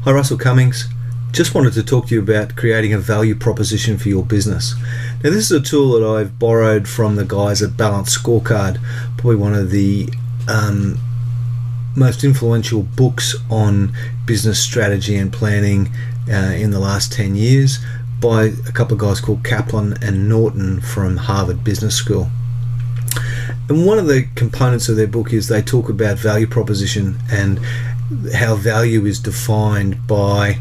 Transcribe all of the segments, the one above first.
Hi, Russell Cummings. Just wanted to talk to you about creating a value proposition for your business. Now, this is a tool that I've borrowed from the guys at Balanced Scorecard, probably one of the most influential books on business strategy and planning in the last 10 years by a couple of guys called Kaplan and Norton from Harvard Business School. And one of the components of their book is they talk about value proposition and how value is defined by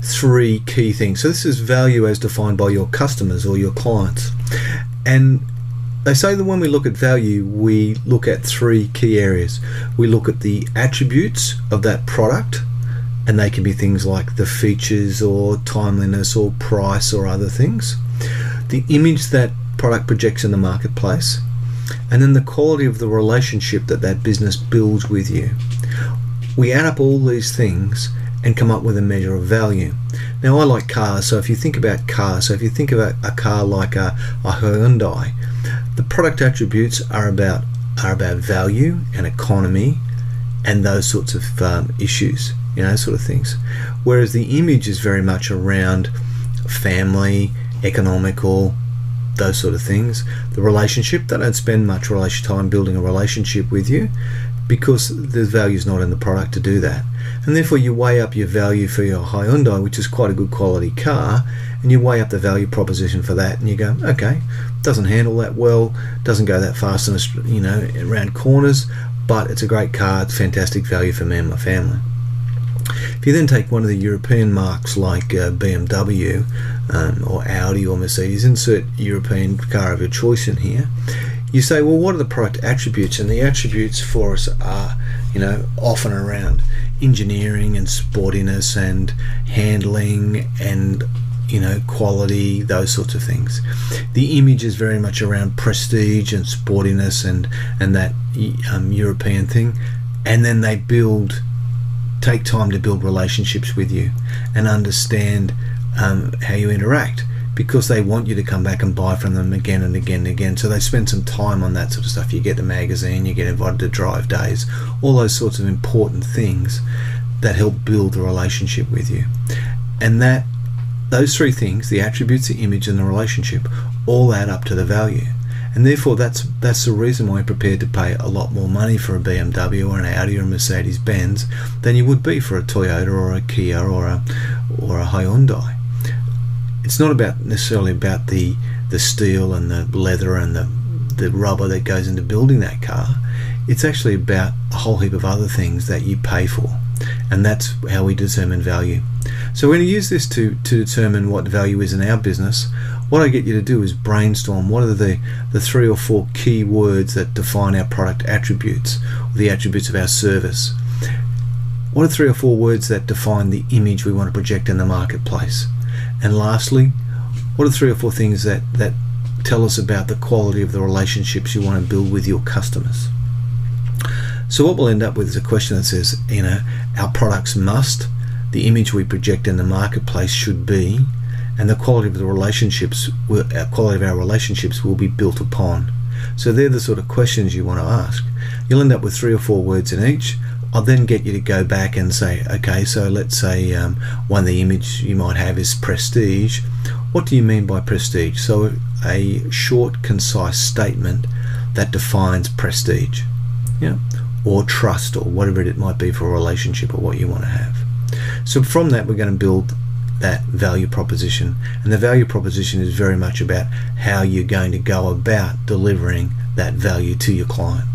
three key things. So this is value as defined by your customers or your clients. And they say that when we look at value, we look at three key areas. We look at the attributes of that product, and they can be things like the features or timeliness or price or other things. The image that product projects in the marketplace, and then the quality of the relationship that that business builds with you. We add up all these things and come up with a measure of value. Now, I like cars, so if you think about cars, so if you think about a car like a Hyundai, the product attributes are about value and economy and those sorts of issues, sort of things. Whereas the image is very much around family, economical, those sort of things. The relationship, they don't spend much time building a relationship with you because the value is not in the product to do that. And therefore you weigh up your value for your Hyundai, which is quite a good quality car, and you weigh up the value proposition for that, and you go, okay, doesn't handle that well, doesn't go that fast around corners, but it's a great car, it's fantastic value for me and my family. If you then take one of the European marques like BMW or Audi or Mercedes, insert European car of your choice in here, you say, well, what are the product attributes? And the attributes for us are, often around engineering and sportiness and handling and, quality, those sorts of things. The image is very much around prestige and sportiness and that European thing. And then they take time to build relationships with you and understand how you interact, because they want you to come back and buy from them again and again and again. So they spend some time on that sort of stuff. You get the magazine, you get invited to drive days, all those sorts of important things that help build the relationship with you. And those three things, the attributes, the image, and the relationship, all add up to the value. And therefore that's the reason why you're prepared to pay a lot more money for a BMW or an Audi or a Mercedes-Benz than you would be for a Toyota or a Kia or a Hyundai. It's not necessarily about the steel and the leather and the rubber that goes into building that car. It's actually about a whole heap of other things that you pay for, and that's how we determine value. So we're going to use this to determine what value is in our business. What I get you to do is brainstorm what are the 3 or 4 key words that define our product attributes, or the attributes of our service. What are 3 or 4 words that define the image we want to project in the marketplace? And lastly, what are 3 or 4 things that tell us about the quality of the relationships you want to build with your customers? So what we'll end up with is a question that says, our products must, the image we project in the marketplace should be, and the quality of the relationships, quality of our relationships will be built upon. So they're the sort of questions you want to ask. You'll end up with 3 or 4 words in each. I'll then get you to go back and say, okay, so let's say one of the image you might have is prestige. What do you mean by prestige? So a short, concise statement that defines prestige, or trust, or whatever it might be for a relationship or what you want to have. So from that, we're going to build that value proposition, and the value proposition is very much about how you're going to go about delivering that value to your client.